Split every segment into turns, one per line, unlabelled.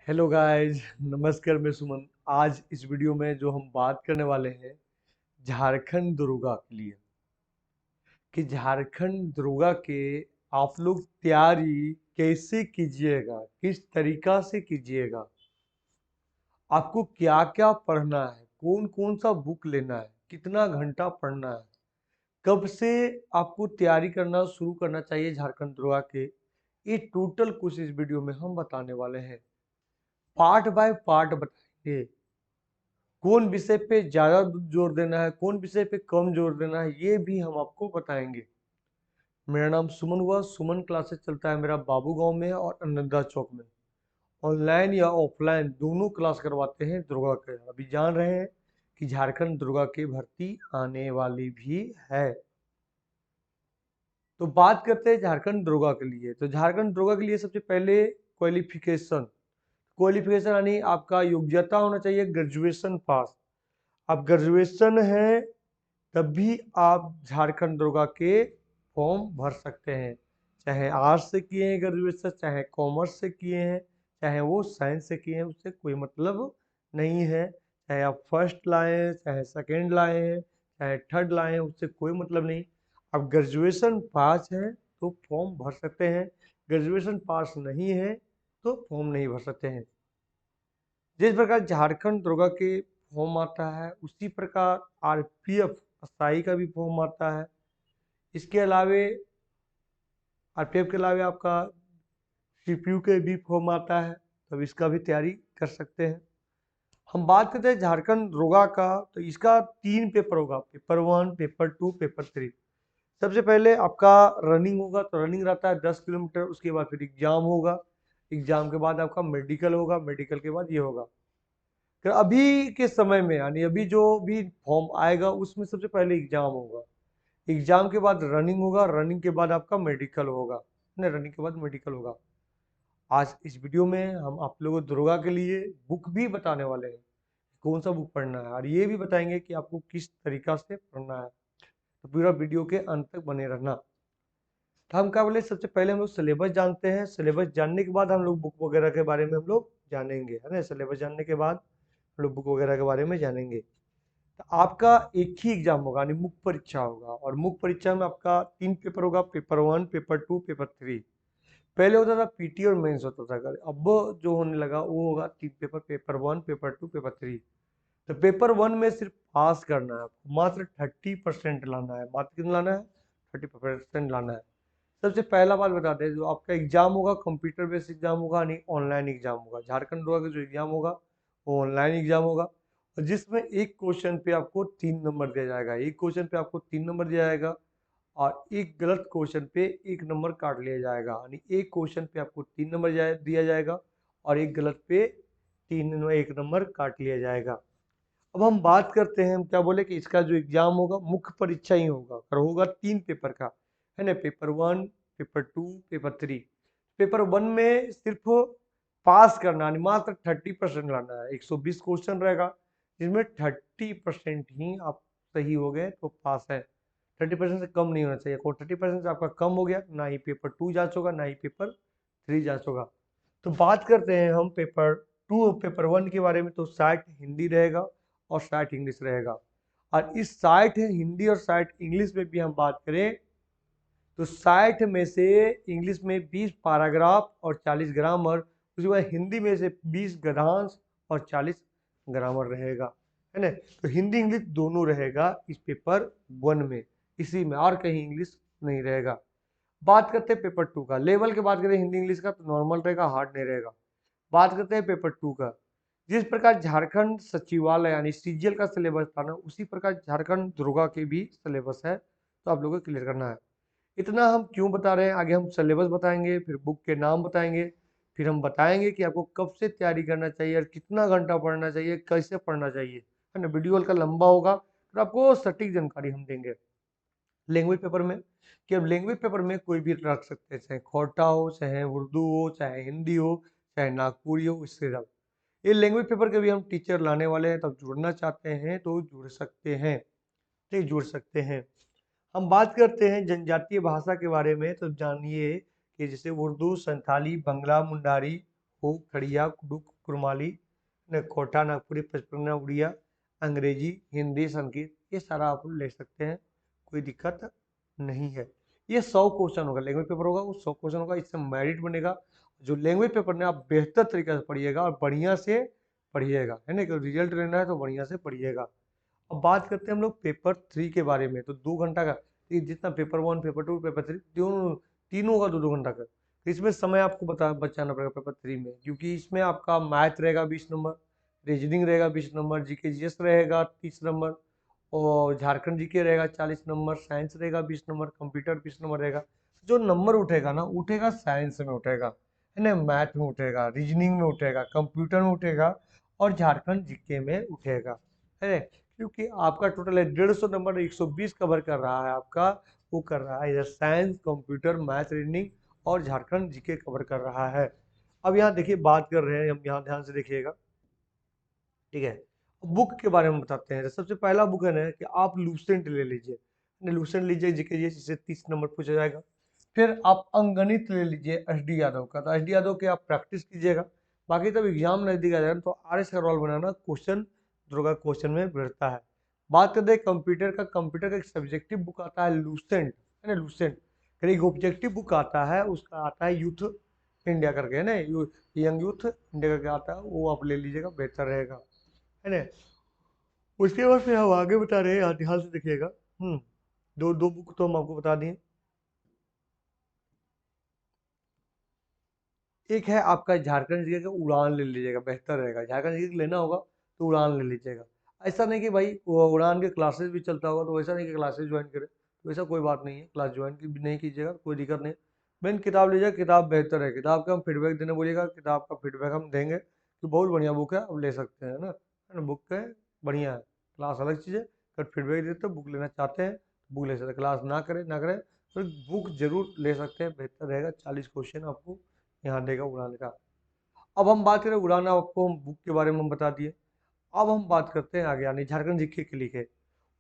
Hello guys, नमस्कार। मैं सुमन। आज इस वीडियो में जो हम बात करने वाले हैं झारखंड दुर्गा के लिए कि झारखंड दुर्गा के आप लोग तैयारी कैसे कीजिएगा, किस तरीका से कीजिएगा, आपको क्या क्या पढ़ना है, कौन कौन सा बुक लेना है, कितना घंटा पढ़ना है, कब से आपको तैयारी करना शुरू करना चाहिए झारखंड दुर्गा के, ये टोटल कुछ इस वीडियो में हम बताने वाले हैं। पार्ट बाय पार्ट बताएंगे कौन विषय पे ज्यादा जोर देना है, कौन विषय पे कम जोर देना है, ये भी हम आपको बताएंगे। मेरा नाम सुमन हुआ। सुमन क्लासेस चलता है मेरा बाबू गांव में और अनंदा चौक में। ऑनलाइन या ऑफलाइन दोनों क्लास करवाते हैं दुर्गा के। अभी जान रहे हैं कि झारखंड दुर्गा की भर्ती आने वाली भी है। तो बात करते हैं झारखंड दुर्गा के लिए। तो झारखंड दुर्गा के लिए सबसे पहले क्वालिफिकेशन। क्वालिफिकेशन यानी आपका योग्यता होना चाहिए ग्रेजुएशन पास। आप ग्रेजुएशन है तब भी आप झारखंड दुर्गा के फॉर्म भर सकते हैं। चाहे आर्ट्स से किए हैं ग्रेजुएशन, चाहे कॉमर्स से किए हैं, चाहे वो साइंस से किए हैं, उससे कोई मतलब नहीं है। चाहे आप फर्स्ट लाए हैं, चाहे सेकंड लाए हैं, चाहे थर्ड लाए हैं, उससे कोई मतलब नहीं। आप ग्रेजुएशन पास हैं तो फॉर्म भर सकते हैं, ग्रेजुएशन पास नहीं है तो फॉर्म नहीं भर सकते हैं। जिस प्रकार झारखंड दुर्गा के फॉर्म आता है उसी प्रकार आरपीएफ असाई का भी फॉर्म आता है। इसके अलावे आरपीएफ के अलावे आपका सीपीयू के भी फॉर्म आता है, तो इसका भी तैयारी कर सकते हैं। हम बात करते हैं झारखंड दुर्गा का, तो इसका 3 पेपर होगा, पेपर 1, पेपर 2, पेपर 3। सबसे पहले आपका रनिंग होगा, तो रनिंग रहता है 10 किलोमीटर। उसके बाद फिर एग्जाम होगा, एग्जाम के बाद आपका मेडिकल होगा, मेडिकल के बाद ये होगा। तो अभी के समय में यानी अभी जो भी फॉर्म आएगा उसमें सबसे पहले एग्जाम होगा, एग्जाम के बाद रनिंग होगा, रनिंग के बाद आपका मेडिकल होगा, नहीं रनिंग के बाद मेडिकल होगा। आज इस वीडियो में हम आप लोगों को दुर्गा के लिए बुक भी बताने वाले हैं, कौन सा बुक पढ़ना है, और ये भी बताएंगे कि आपको किस तरीका से पढ़ना है। तो पूरा वीडियो के अंत तक बने रहना। तो हम क्या बोले, सबसे पहले हम लोग सिलेबस जानते हैं। सिलेबस जानने के बाद हम लोग बुक वगैरह के बारे में हम लोग जानेंगे, है ना। सिलेबस जानने के बाद हम लोग बुक वगैरह के बारे में जानेंगे। तो आपका एक ही एग्जाम होगा यानी मुख्य परीक्षा होगा, और मुख्य परीक्षा में आपका 3 पेपर होगा, पेपर 1, पेपर 2, पेपर 3। पहले होता था पीटी और मेंस होता था, अब जो होने लगा वो होगा 3 पेपर, पेपर 1, पेपर 2, पेपर 3। तो पेपर 1 में सिर्फ पास करना है आपको, मात्र 30% लाना है। मात्र कितना लाना है? 30% लाना है। सबसे पहला बात बताते हैं, जो आपका एग्जाम होगा कंप्यूटर बेस्ड एग्जाम होगा, यानी ऑनलाइन एग्जाम होगा। झारखंड दुर्गा का जो एग्जाम होगा वो ऑनलाइन एग्जाम होगा, और जिसमें एक क्वेश्चन पे आपको 3 नंबर दिया जाएगा। एक क्वेश्चन पे आपको 3 नंबर दिया जाएगा, और एक गलत क्वेश्चन पे 1 नंबर काट लिया जाएगा। यानी एक क्वेश्चन पे आपको 3 नंबर दिया जाएगा, और एक गलत पे 1 नंबर काट लिया जाएगा। अब हम बात करते हैं, हम क्या बोले कि इसका जो एग्जाम होगा मुख्य परीक्षा ही होगा, और होगा 3 पेपर का, है ना। Paper 1, paper 2, paper 3। पेपर 1 में सिर्फ पास करना है, मात्र 30% लाना है। 120 क्वेश्चन रहेगा, जिसमें 30% ही आप सही हो गए तो पास है। 30% से कम नहीं होना चाहिए। और 30% से आपका कम हो गया, ना ही पेपर 2 जांच होगा, ना ही पेपर 3 जांच होगा। तो बात करते हैं हम पेपर 2 पेपर 1 के बारे में। तो 60 हिंदी रहेगा और 60 इंग्लिश रहेगा। और इस 60 हिंदी और 60 इंग्लिश में भी हम बात करें तो 60 में से इंग्लिश में 20 पैराग्राफ और 40 ग्रामर, उसके बाद हिंदी में से 20 गद्यांश और 40 ग्रामर रहेगा, है ना। तो हिंदी इंग्लिश दोनों रहेगा इस पेपर 1 में, इसी में, और कहीं इंग्लिश नहीं रहेगा। बात करते हैं पेपर 2 का। लेवल की बात करें हिंदी इंग्लिश का, तो नॉर्मल रहेगा, हार्ड नहीं रहेगा। बात करते हैं पेपर 2 का। जिस प्रकार झारखंड सचिवालय यानी सीजीएल का सिलेबस था ना, उसी प्रकार झारखंड दुर्गा के भी सिलेबस है, तो आप लोगों को क्लियर करना है। इतना हम क्यों बता रहे हैं, आगे हम सिलेबस बताएंगे, फिर बुक के नाम बताएंगे, फिर हम बताएंगे कि आपको कब से तैयारी करना चाहिए और कितना घंटा पढ़ना चाहिए, कैसे पढ़ना चाहिए, है ना। वीडियो हल्का लंबा होगा, तो आपको सटीक जानकारी हम देंगे। लैंग्वेज पेपर में, कि अब लैंग्वेज पेपर में कोई भी रख सकते हैं, चाहे खोटा हो, चाहे उर्दू हो, चाहे हिंदी हो, चाहे नागपुरी हो, इससे सब। ये लैंग्वेज पेपर के भी हम टीचर लाने वाले हैं, तब जुड़ना चाहते हैं तो जुड़ सकते हैं, ठीक, जुड़ सकते हैं। हम बात करते हैं जनजातीय भाषा के बारे में। तो जानिए कि जैसे उर्दू, संथाली, बंगला, मुंडारी हो, खड़िया, कुडुक, कुरमाली, कोटा, नागपुरी, पचपना, उड़िया, अंग्रेजी, हिंदी, संस्कृत, ये सारा आप ले सकते हैं, कोई दिक्कत नहीं है। ये 100 क्वेश्चन होगा, लैंग्वेज पेपर होगा, वो 100 क्वेश्चन होगा, इससे मेरिट बनेगा। जो लैंग्वेज पेपर ने आप बेहतर तरीके से पढ़िएगा और बढ़िया से पढ़िएगा, है ना, कि रिजल्ट लेना है तो बढ़िया से पढ़िएगा। अब बात करते हैं हम लोग पेपर 3 के बारे में। तो 2 घंटा का, ये जितना पेपर 1, पेपर 2, पेपर 3, तीनों का 2-2 घंटा का। तो इसमें समय आपको बचाना पड़ेगा पेपर 3 में, क्योंकि इसमें आपका मैथ रहेगा 20 नंबर, रीजनिंग रहेगा 20 नंबर, जीके जीएस रहेगा 30 नंबर, और झारखंड जीके रहेगा 40 नंबर, साइंस रहेगा 20 नंबर, कंप्यूटर 20 नंबर रहेगा। जो नंबर उठेगा ना, उठेगा साइंस में उठेगा, है ना, मैथ में उठेगा, रीजनिंग में उठेगा, कंप्यूटर में उठेगा, और झारखंड जीके में उठेगा, है। क्योंकि आपका टोटल है 150 नंबर, 120 कवर कर रहा है आपका, वो कर रहा है इधर साइंस, कंप्यूटर, मैथ, रीजनिंग और झारखंड जीके कवर कर रहा है। अब यहाँ देखिए बात कर रहे हैं हम, यहाँ ध्यान से देखिएगा, ठीक है। बुक के बारे में बताते हैं। सबसे पहला बुक है ना कि आप लूसेंट ले लीजिए, लूसेंट लीजिए, जीके जिससे 30 नंबर पूछा जाएगा। फिर आप अंगणित ले लीजिए एस.डी. यादव का, तो एस.डी. यादव के आप प्रैक्टिस कीजिएगा। बाकी तब एग्जाम नजदीक आ जाएगा तो आर.एस. अग्रवाल बनाना क्वेश्चन दुर्गा क्वेश्चन में बैठता है। बात करते हैं कंप्यूटर का। कंप्यूटर का एक सब्जेक्टिव बुक आता है लूसेंट, है ना, लूसेंट। फिर एक ऑब्जेक्टिव बुक आता है, उसका आता है यूथ इंडिया करके, है ना, यंग यूथ इंडिया करके आता है, वो आप ले लीजिएगा, बेहतर रहेगा, है ना। उसके बाद फिर हम आगे बता रहे हैं, यहाँ ध्यान से देखिएगा। दो दो बुक तो हम आपको बता दिए। एक है आपका झारखंड जीके का, उड़ान ले लीजिएगा, बेहतर रहेगा। झारखंड जीके लेना होगा तो उड़ान ले लीजिएगा। ऐसा नहीं कि भाई वो उड़ान के क्लासेस भी चलता होगा, तो वैसा नहीं कि क्लासेस ज्वाइन करें, तो वैसा कोई बात नहीं है, क्लास ज्वाइन की भी नहीं कीजिएगा, कोई दिक्कत नहीं। मेन किताब लीजिएगा, किताब बेहतर है। किताब का हम फीडबैक देने बोलिएगा, किताब का फीडबैक हम देंगे कि बहुत बढ़िया बुक है, आप ले सकते हैं, है ना, बुक है, बढ़िया है। क्लास अलग चीज़ है, अगर फीडबैक देते बुक लेना चाहते हैं बुक ले सकते हैं, क्लास ना करें तो बुक जरूर ले सकते हैं, बेहतर रहेगा। 40 क्वेश्चन आपको यहाँ देगा उड़ान का। अब हम बात करें उड़ान, आपको हम बुक के बारे में हम बता दिए। अब हम बात करते हैं आगे, यानी झारखंड जीके के लिए।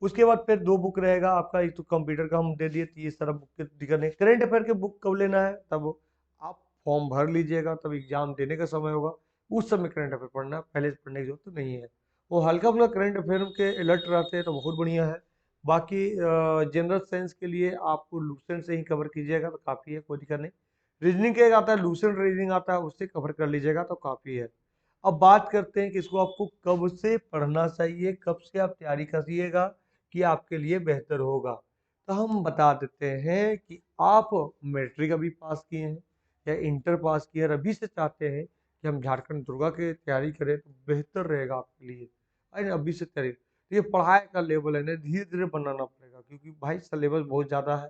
उसके बाद फिर 2 बुक रहेगा आपका, एक तो कंप्यूटर का हम दे दिए, तो ये सारा बुक के दिक्कत नहीं। करेंट अफेयर के बुक कब लेना है, तब आप फॉर्म भर लीजिएगा, तब एग्जाम देने का समय होगा, उस समय करंट अफेयर पढ़ना, पहले से पढ़ने की जरूरत तो नहीं है। वो हल्का फुल्का करंट अफेयर के अलर्ट रहते हैं तो बहुत बढ़िया है। बाकी जनरल साइंस के लिए आपको लूसेंट से ही कवर कीजिएगा तो काफ़ी है, कोई दिक्कत नहीं। रीजनिंग का एक आता है लूसेंट रीजनिंग आता है, उससे कवर कर लीजिएगा तो काफ़ी है। अब बात करते हैं कि इसको आपको कब से पढ़ना चाहिए, कब से आप तैयारी करिएगा कि आपके लिए बेहतर होगा। तो हम बता देते हैं कि आप मैट्रिक अभी पास किए हैं या इंटर पास किए हैं और अभी से चाहते हैं कि हम झारखंड दुर्गा की तैयारी करें, तो बेहतर रहेगा आपके लिए, अरे अभी से तैयारी। तो ये पढ़ाई का लेवल है ना, धीरे धीरे बनाना पड़ेगा, क्योंकि भाई सिलेबस बहुत ज़्यादा है।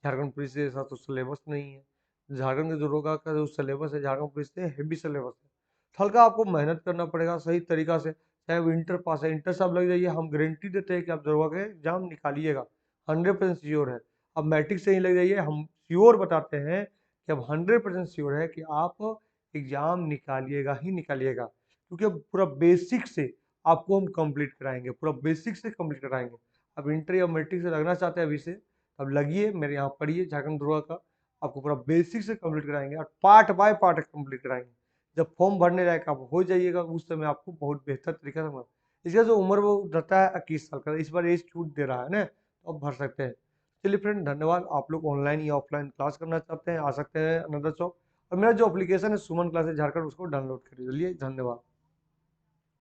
झारखंड पुलिस जैसा तो सिलेबस नहीं है। झारखंड के दुर्गा का जो सिलेबस है झारखंड पुलिस से हेवी सिलेबस है। हल्का आपको मेहनत करना पड़ेगा सही तरीका से। चाहे वो इंटर पास है, इंटर से आप लग जाइए, हम गारंटी देते हैं कि आप दरोगा के एग्जाम निकालिएगा, 100% श्योर है। अब मैट्रिक से ही लग जाइए, हम श्योर बताते हैं कि अब 100% श्योर है कि आप एग्जाम निकालिएगा ही निकालिएगा, क्योंकि अब पूरा बेसिक से आपको हम कंप्लीट कराएंगे, पूरा बेसिक से कंप्लीट कराएंगे। अब इंटर या मैट्रिक से लगना चाहते हैं अभी से, अब लगिए, मेरे यहाँ पढ़िए झारखंड दुर्गा का, आपको पूरा बेसिक से कंप्लीट कराएंगे और पार्ट बाय पार्ट कंप्लीट कराएंगे। जब फॉर्म भरने लायक आप हो जाइएगा, उस समय आपको बहुत बेहतर तरीके से इसका जो उम्र वो रहता है 21 साल का, इस बार एज छूट दे रहा है ना, तो आप भर सकते हैं। चलिए फ्रेंड, धन्यवाद। आप लोग ऑनलाइन या ऑफलाइन क्लास करना चाहते हैं, आ सकते हैं अनदर शॉप, और मेरा जो एप्लीकेशन है सुमन क्लासेस झारखंड, उसको डाउनलोड करिए। चलिए, धन्यवाद।